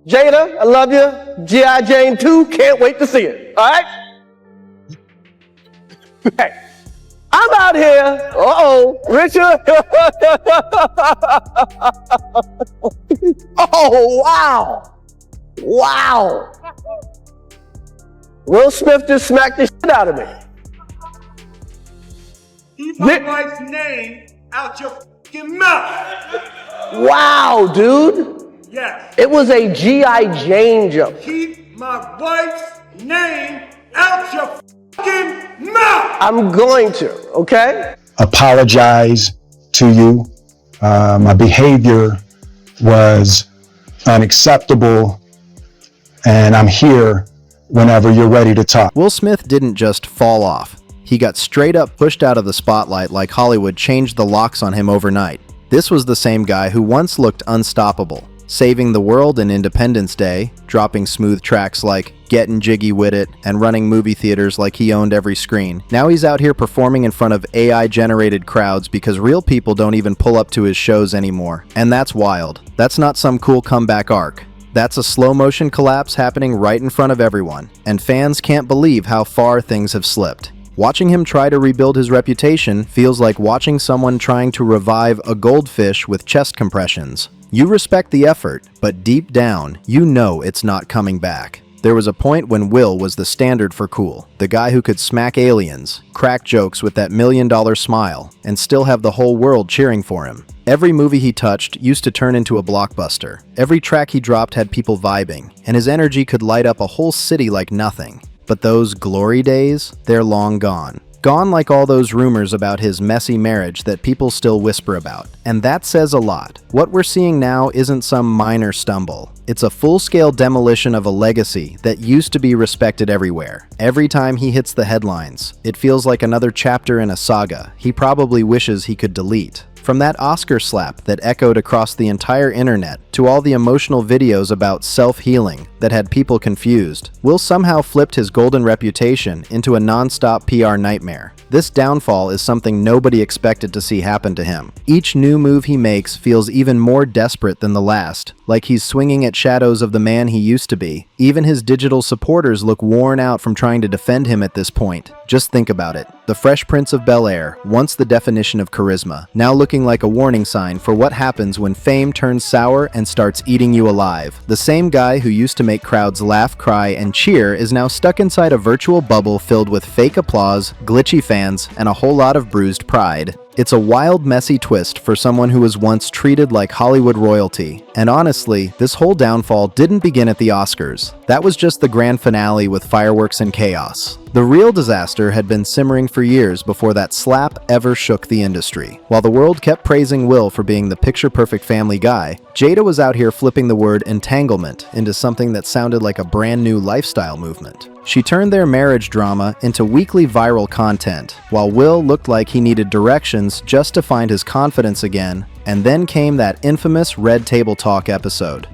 Jada, I love you. G.I. Jane 2, can't wait to see it. All right? Hey, I'm out here. Richard. Oh, wow. Wow. Will Smith just smacked the shit out of me. Keep my wife's name out your fucking mouth. Wow, dude. Yes. It was a G.I. Jane joke. Keep my wife's name out your fucking mouth. I'm going to, okay? Apologize to you. My behavior was unacceptable, and I'm here whenever you're ready to talk. Will Smith didn't just fall off. He got straight up pushed out of the spotlight like Hollywood changed the locks on him overnight. This was the same guy who once looked unstoppable, saving the world in Independence Day, dropping smooth tracks like Gettin' Jiggy With It, and running movie theaters like he owned every screen. Now he's out here performing in front of AI-generated crowds because real people don't even pull up to his shows anymore. And that's wild. That's not some cool comeback arc. That's a slow-motion collapse happening right in front of everyone, and fans can't believe how far things have slipped. Watching him try to rebuild his reputation feels like watching someone trying to revive a goldfish with chest compressions. You respect the effort, but deep down, you know it's not coming back. There was a point when Will was the standard for cool, the guy who could smack aliens, crack jokes with that $1 million smile, and still have the whole world cheering for him. Every movie he touched used to turn into a blockbuster. Every track he dropped had people vibing, and his energy could light up a whole city like nothing. But those glory days, they're long gone. Gone like all those rumors about his messy marriage that people still whisper about. And that says a lot. What we're seeing now isn't some minor stumble. It's a full-scale demolition of a legacy that used to be respected everywhere. Every time he hits the headlines, it feels like another chapter in a saga he probably wishes he could delete. From that Oscar slap that echoed across the entire internet to all the emotional videos about self-healing that had people confused, Will somehow flipped his golden reputation into a non-stop PR nightmare. This downfall is something nobody expected to see happen to him. Each new move he makes feels even more desperate than the last, like he's swinging at shadows of the man he used to be. Even his digital supporters look worn out from trying to defend him at this point. Just think about it. The Fresh Prince of Bel-Air, once the definition of charisma, now looking like a warning sign for what happens when fame turns sour and starts eating you alive. The same guy who used to make crowds laugh, cry, and cheer is now stuck inside a virtual bubble filled with fake applause, glitchy fans, and a whole lot of bruised pride. It's a wild, messy twist for someone who was once treated like Hollywood royalty. And honestly, this whole downfall didn't begin at the Oscars. That was just the grand finale with fireworks and chaos. The real disaster had been simmering for years before that slap ever shook the industry. While the world kept praising Will for being the picture-perfect family guy, Jada was out here flipping the word entanglement into something that sounded like a brand new lifestyle movement. She turned their marriage drama into weekly viral content, while Will looked like he needed directions just to find his confidence again, and then came that infamous Red Table Talk episode.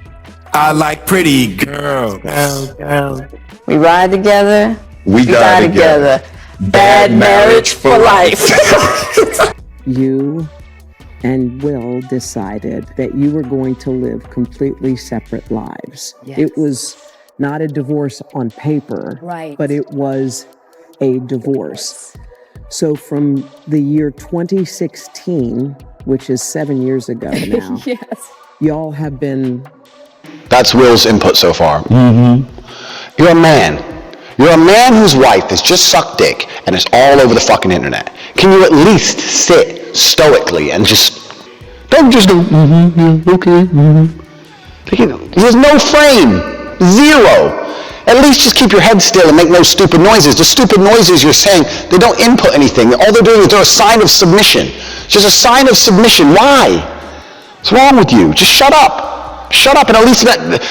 I like pretty girls. We ride together. We die together. Bad marriage for life. You and Will decided that you were going to live completely separate lives. Yes. It was not a divorce on paper, Right. but it was a divorce. So from the year 2016, which is 7 years ago now, Yes. y'all have been... That's Will's input so far. You're a man. You're a man whose wife has just sucked dick and is all over the fucking internet. Can you at least sit stoically and don't just go, yeah, okay, There's no frame. Zero. At least just keep your head still and make no stupid noises. The stupid noises you're saying, they don't input anything. All they're doing is they're a sign of submission. It's just a sign of submission. Why? What's wrong with you? Just shut up. Shut up and at least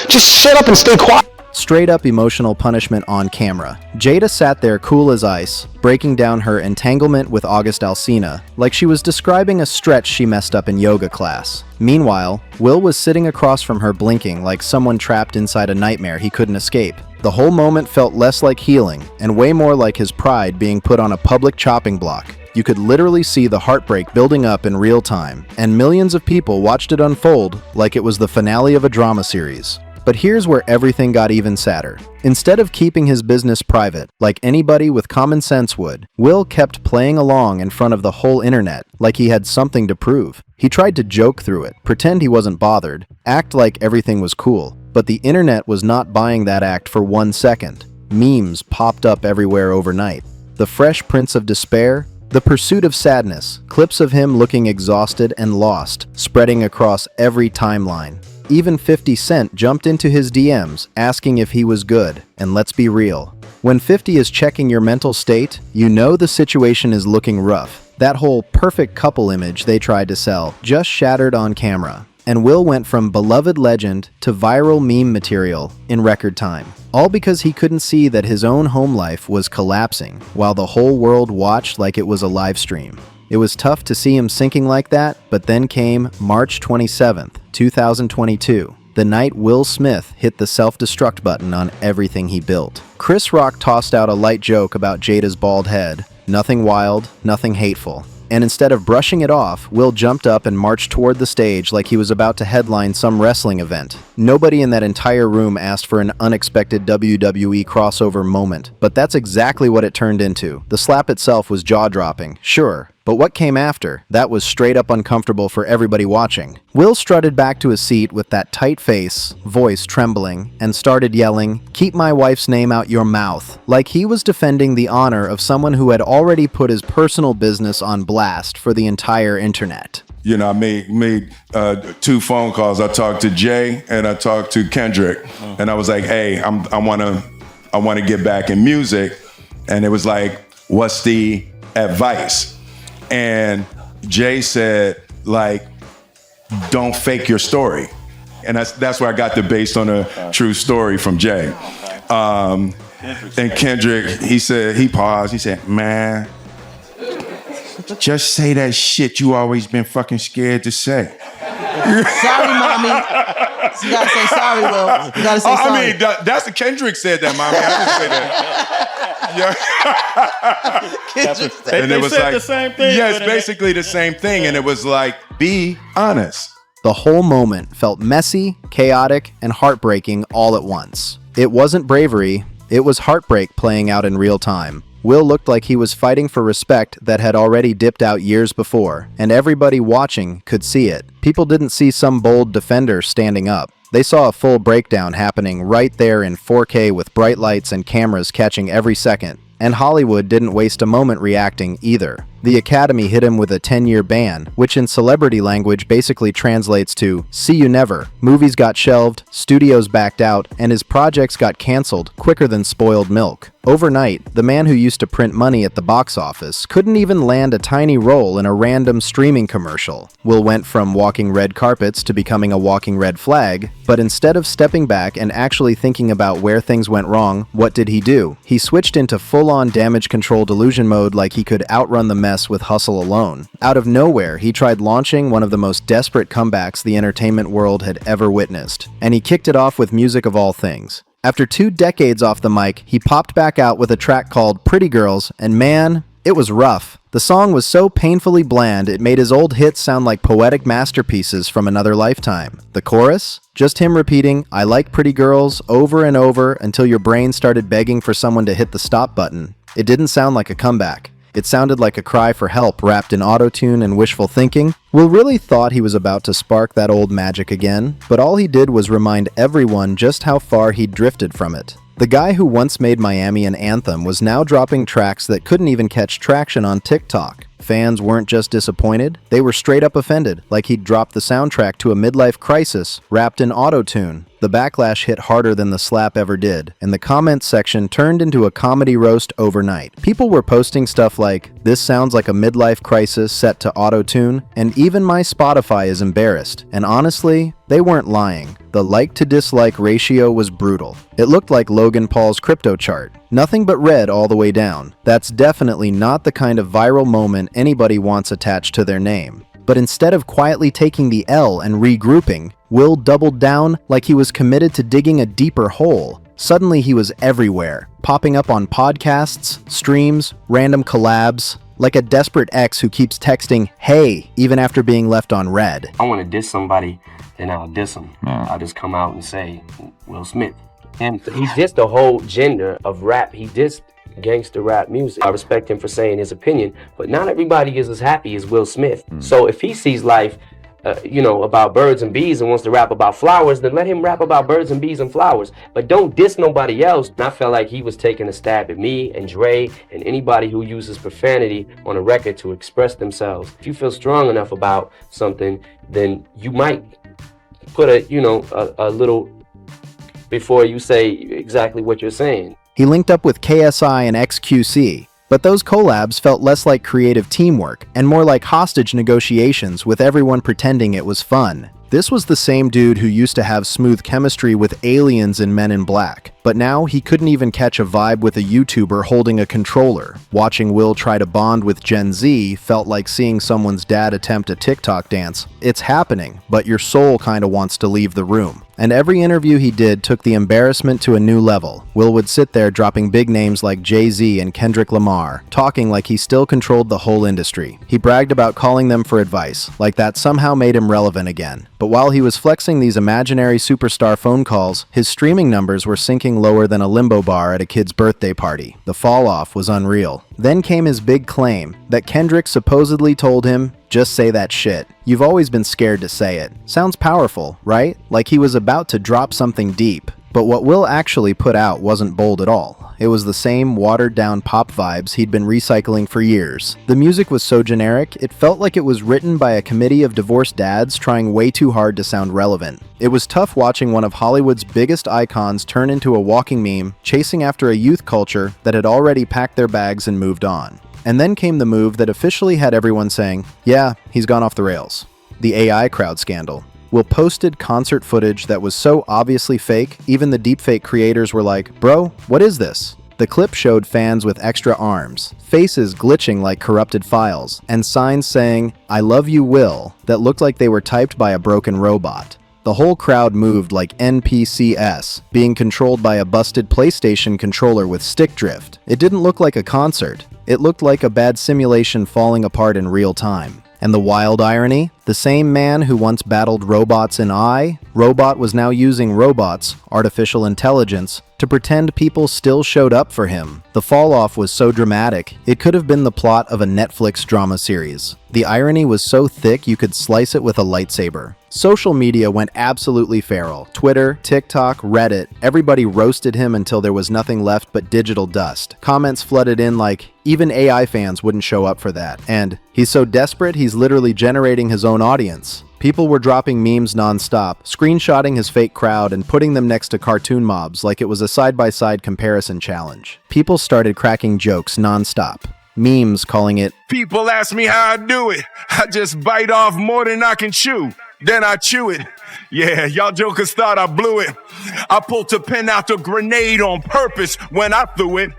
just shut up and stay quiet. Straight up emotional punishment on camera. Jada sat there cool as ice, breaking down her entanglement with August Alsina, like she was describing a stretch she messed up in yoga class. Meanwhile, Will was sitting across from her blinking like someone trapped inside a nightmare he couldn't escape. The whole moment felt less like healing, and way more like his pride being put on a public chopping block. You could literally see the heartbreak building up in real time, and millions of people watched it unfold like it was the finale of a drama series. But here's where everything got even sadder. Instead of keeping his business private, like anybody with common sense would, Will kept playing along in front of the whole internet like he had something to prove. He tried to joke through it, pretend he wasn't bothered, act like everything was cool. But the internet was not buying that act for 1 second. Memes popped up everywhere overnight. The Fresh Prince of Despair, The Pursuit of Sadness, clips of him looking exhausted and lost, spreading across every timeline. Even 50 Cent jumped into his DMs asking if he was good, and let's be real. When 50 is checking your mental state, you know the situation is looking rough. That whole perfect couple image they tried to sell just shattered on camera, and Will went from beloved legend to viral meme material in record time. All because he couldn't see that his own home life was collapsing while the whole world watched like it was a live stream. It was tough to see him sinking like that, but then came March 27th, 2022, the night Will Smith hit the self-destruct button on everything he built. Chris Rock tossed out a light joke about Jada's bald head. Nothing wild, nothing hateful. And instead of brushing it off, Will jumped up and marched toward the stage like he was about to headline some wrestling event. Nobody in that entire room asked for an unexpected WWE crossover moment, but that's exactly what it turned into. The slap itself was jaw-dropping, sure, but what came after, that was straight up uncomfortable for everybody watching. Will strutted back to his seat with that tight face, voice trembling, and started yelling, "Keep my wife's name out your mouth," like he was defending the honor of someone who had already put his personal business on blast for the entire internet. You know, I made 2 phone calls. I talked to Jay and I talked to Kendrick, and I was like, "Hey, I want to get back in music," and it was like, "What's the advice?" And Jay said, like, "Don't fake your story," and that's where I got the based on a true story from Jay. And Kendrick, he paused. He said, "Man, just say that shit you always been fucking scared to say." Sorry, mommy. You gotta say sorry, Will. You gotta say sorry. I mean, that's the Kendrick said that, mommy. I didn't say that. Yeah. And it was like the same thing. Yes, basically the same thing. And it was like, be honest. The whole moment felt messy, chaotic, and heartbreaking all at once. It wasn't bravery, it was heartbreak playing out in real time. Will looked like he was fighting for respect that had already dipped out years before, and everybody watching could see it. People didn't see some bold defender standing up. They saw a full breakdown happening right there in 4K with bright lights and cameras catching every second. And Hollywood didn't waste a moment reacting either. The Academy hit him with a 10-year ban, which in celebrity language basically translates to, "See you never." Movies got shelved, studios backed out, and his projects got canceled quicker than spoiled milk. Overnight, the man who used to print money at the box office couldn't even land a tiny role in a random streaming commercial. Will went from walking red carpets to becoming a walking red flag, but instead of stepping back and actually thinking about where things went wrong, what did he do? He switched into full-on damage control delusion mode like he could outrun the mess with hustle alone. Out of nowhere, he tried launching one of the most desperate comebacks the entertainment world had ever witnessed, and he kicked it off with music of all things. After 2 decades off the mic, he popped back out with a track called Pretty Girls, and man, it was rough. The song was so painfully bland, it made his old hits sound like poetic masterpieces from another lifetime. The chorus? Just him repeating, "I like pretty girls," over and over until your brain started begging for someone to hit the stop button. It didn't sound like a comeback. It sounded like a cry for help wrapped in auto-tune and wishful thinking. Will really thought he was about to spark that old magic again, but all he did was remind everyone just how far he'd drifted from it. The guy who once made Miami an anthem was now dropping tracks that couldn't even catch traction on TikTok. Fans weren't just disappointed, they were straight up offended, like he'd dropped the soundtrack to a midlife crisis wrapped in auto-tune. The backlash hit harder than the slap ever did, and the comments section turned into a comedy roast overnight. People were posting stuff like, "This sounds like a midlife crisis set to auto-tune," and even my Spotify is embarrassed. And honestly, they weren't lying. The like-to-dislike ratio was brutal. It looked like Logan Paul's crypto chart. Nothing but red all the way down. That's definitely not the kind of viral moment anybody wants attached to their name. But instead of quietly taking the L and regrouping, Will doubled down like he was committed to digging a deeper hole. Suddenly he was everywhere, popping up on podcasts, streams, random collabs, like a desperate ex who keeps texting, "Hey," even after being left on red. I want to diss somebody then I'll diss him. I'll just come out and say, Will Smith. And he's just the whole gender of rap. He dissed gangster rap music. I respect him for saying his opinion, but not everybody is as happy as Will Smith. So if he sees life, about birds and bees and wants to rap about flowers, then let him rap about birds and bees and flowers. But don't diss nobody else. And I felt like he was taking a stab at me and Dre and anybody who uses profanity on a record to express themselves. If you feel strong enough about something, then you might put a little before you say exactly what you're saying. He linked up with KSI and XQC, but those collabs felt less like creative teamwork and more like hostage negotiations with everyone pretending it was fun. This was the same dude who used to have smooth chemistry with aliens in Men in Black, but now he couldn't even catch a vibe with a YouTuber holding a controller. Watching Will try to bond with Gen Z felt like seeing someone's dad attempt a TikTok dance. It's happening, but your soul kinda wants to leave the room. And every interview he did took the embarrassment to a new level. Will would sit there dropping big names like Jay-Z and Kendrick Lamar, talking like he still controlled the whole industry. He bragged about calling them for advice, like that somehow made him relevant again. But while he was flexing these imaginary superstar phone calls, his streaming numbers were sinking lower than a limbo bar at a kid's birthday party. The fall-off was unreal. Then came his big claim that Kendrick supposedly told him, "Just say that shit. You've always been scared to say it." Sounds powerful, right? Like he was about to drop something deep. But what Will actually put out wasn't bold at all. It was the same watered-down pop vibes he'd been recycling for years. The music was so generic, it felt like it was written by a committee of divorced dads trying way too hard to sound relevant. It was tough watching one of Hollywood's biggest icons turn into a walking meme, chasing after a youth culture that had already packed their bags and moved on. And then came the move that officially had everyone saying, yeah, he's gone off the rails. The AI crowd scandal. Will posted concert footage that was so obviously fake, even the deepfake creators were like, bro, what is this? The clip showed fans with extra arms, faces glitching like corrupted files, and signs saying, I love you, Will, that looked like they were typed by a broken robot. The whole crowd moved like NPCs, being controlled by a busted PlayStation controller with stick drift. It didn't look like a concert. It looked like a bad simulation falling apart in real time. And the wild irony? The same man who once battled robots in Robot was now using robots, artificial intelligence, to pretend people still showed up for him. The fall-off was so dramatic, it could have been the plot of a Netflix drama series. The irony was so thick you could slice it with a lightsaber. Social media went absolutely feral. Twitter, TikTok, Reddit, everybody roasted him until there was nothing left but digital dust. Comments flooded in like, even AI fans wouldn't show up for that. And, he's so desperate he's literally generating his own audience. People were dropping memes non-stop, screenshotting his fake crowd and putting them next to cartoon mobs like it was a side-by-side comparison challenge. People started cracking jokes non-stop. Memes calling it, People ask me how I do it. I just bite off more than I can chew. Then I chew it. Yeah, y'all jokers thought I blew it. I pulled the pin out the grenade on purpose when I threw it.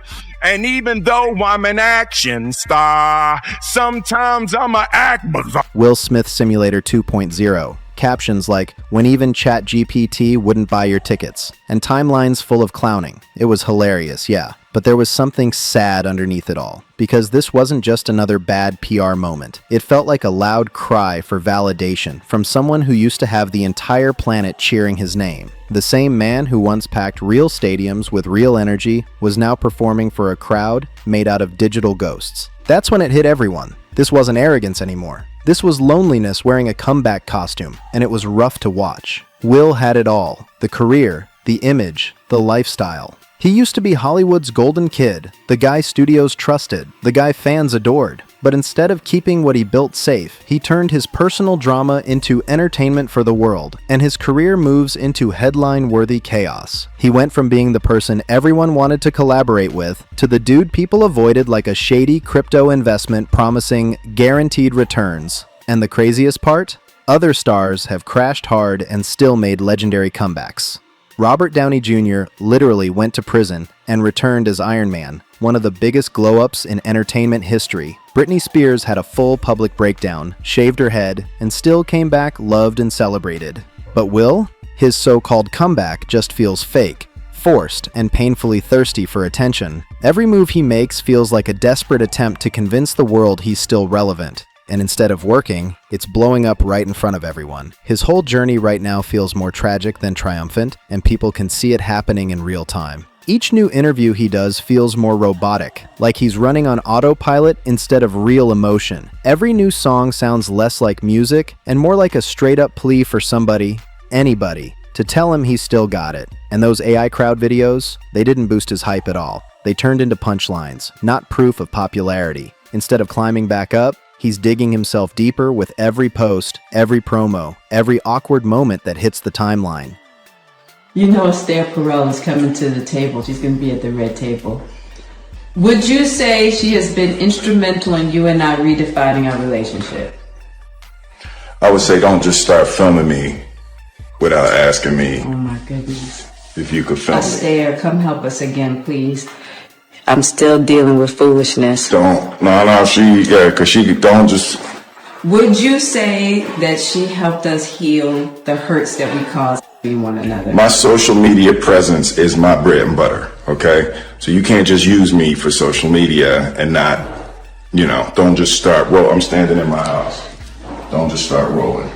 And even though I'm an action star, sometimes I'm a act. Will Smith Simulator 2.0. Captions like, when even ChatGPT wouldn't buy your tickets. And timelines full of clowning. It was hilarious, yeah. But there was something sad underneath it all. Because this wasn't just another bad PR moment. It felt like a loud cry for validation from someone who used to have the entire planet cheering his name. The same man who once packed real stadiums with real energy was now performing for a crowd made out of digital ghosts. That's when it hit everyone. This wasn't arrogance anymore. This was loneliness wearing a comeback costume, and it was rough to watch. Will had it all. The career, the image, the lifestyle. He used to be Hollywood's golden kid, the guy studios trusted, the guy fans adored. But instead of keeping what he built safe, he turned his personal drama into entertainment for the world, and his career moves into headline-worthy chaos. He went from being the person everyone wanted to collaborate with, to the dude people avoided like a shady crypto investment promising guaranteed returns. And the craziest part? Other stars have crashed hard and still made legendary comebacks. Robert Downey Jr. literally went to prison and returned as Iron Man, one of the biggest glow-ups in entertainment history. Britney Spears had a full public breakdown, shaved her head, and still came back loved and celebrated. But Will? His so-called comeback just feels fake, forced, and painfully thirsty for attention. Every move he makes feels like a desperate attempt to convince the world he's still relevant. and instead of working, it's blowing up right in front of everyone. His whole journey right now feels more tragic than triumphant, and people can see it happening in real time. Each new interview he does feels more robotic, like he's running on autopilot instead of real emotion. Every new song sounds less like music and more like a straight-up plea for somebody, anybody, to tell him he's still got it. And those AI crowd videos, they didn't boost his hype at all. They turned into punchlines, not proof of popularity. Instead of climbing back up, he's digging himself deeper with every post, every promo, every awkward moment that hits the timeline. You know Esther Perel is coming to the table. She's going to be at the red table. Would you say she has been instrumental in you and I redefining our relationship? I would say don't just start filming me without asking me Oh my goodness. if you could film me. Esther, come help us again, please. I'm still dealing with foolishness. Cause she don't just. Would you say that she helped us heal the hurts that we caused one another? My social media presence is my bread and butter, okay? So you can't just use me for social media and not, don't just start roll. I'm standing in my house. Don't just start rolling.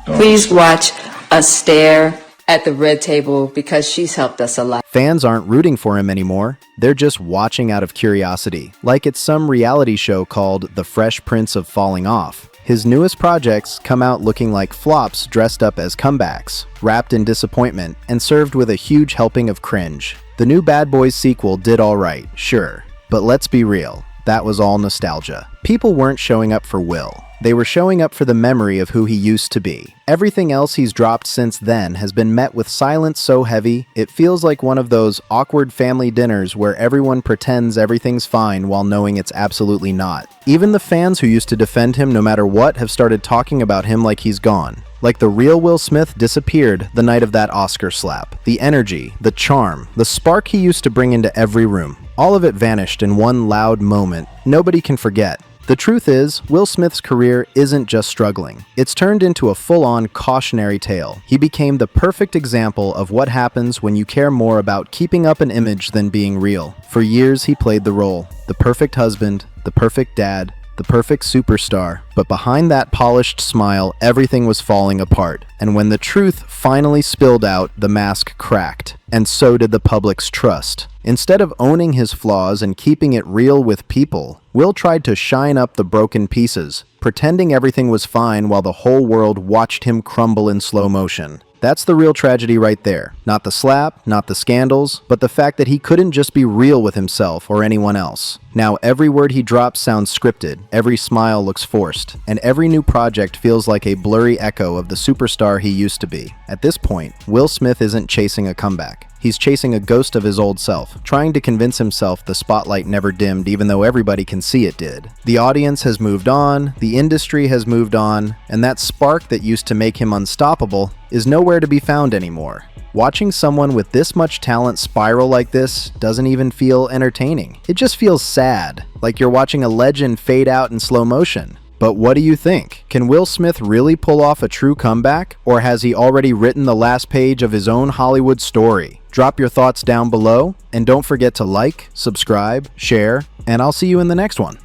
Please watch us stare at the red table because she's helped us a lot. Fans aren't rooting for him anymore. They're just watching out of curiosity, like it's some reality show called The Fresh Prince of Falling Off. His newest projects come out looking like flops dressed up as comebacks, wrapped in disappointment, and served with a huge helping of cringe. The new Bad Boys sequel did all right, sure, but let's be real, that was all nostalgia. People weren't showing up for Will. They were showing up for the memory of who he used to be. Everything else he's dropped since then has been met with silence so heavy, it feels like one of those awkward family dinners where everyone pretends everything's fine while knowing it's absolutely not. Even the fans who used to defend him no matter what have started talking about him like he's gone. Like the real Will Smith disappeared the night of that Oscar slap. The energy, the charm, the spark he used to bring into every room. All of it vanished in one loud moment nobody can forget. The truth is, Will Smith's career isn't just struggling. It's turned into a full-on cautionary tale. He became the perfect example of what happens when you care more about keeping up an image than being real. For years, he played the role, the perfect husband, the perfect dad, the perfect superstar. But behind that polished smile, everything was falling apart. And when the truth finally spilled out, the mask cracked. And so did the public's trust. Instead of owning his flaws and keeping it real with people, Will tried to shine up the broken pieces, pretending everything was fine while the whole world watched him crumble in slow motion. That's the real tragedy right there. Not the slap, not the scandals, but the fact that he couldn't just be real with himself or anyone else. Now every word he drops sounds scripted, every smile looks forced, and every new project feels like a blurry echo of the superstar he used to be. At this point, Will Smith isn't chasing a comeback. He's chasing a ghost of his old self, trying to convince himself the spotlight never dimmed even though everybody can see it did. The audience has moved on, the industry has moved on, and that spark that used to make him unstoppable is nowhere to be found anymore. Watching someone with this much talent spiral like this doesn't even feel entertaining. It just feels sad, like you're watching a legend fade out in slow motion. But what do you think? Can Will Smith really pull off a true comeback? Or has he already written the last page of his own Hollywood story? Drop your thoughts down below, and don't forget to like, subscribe, share, and I'll see you in the next one.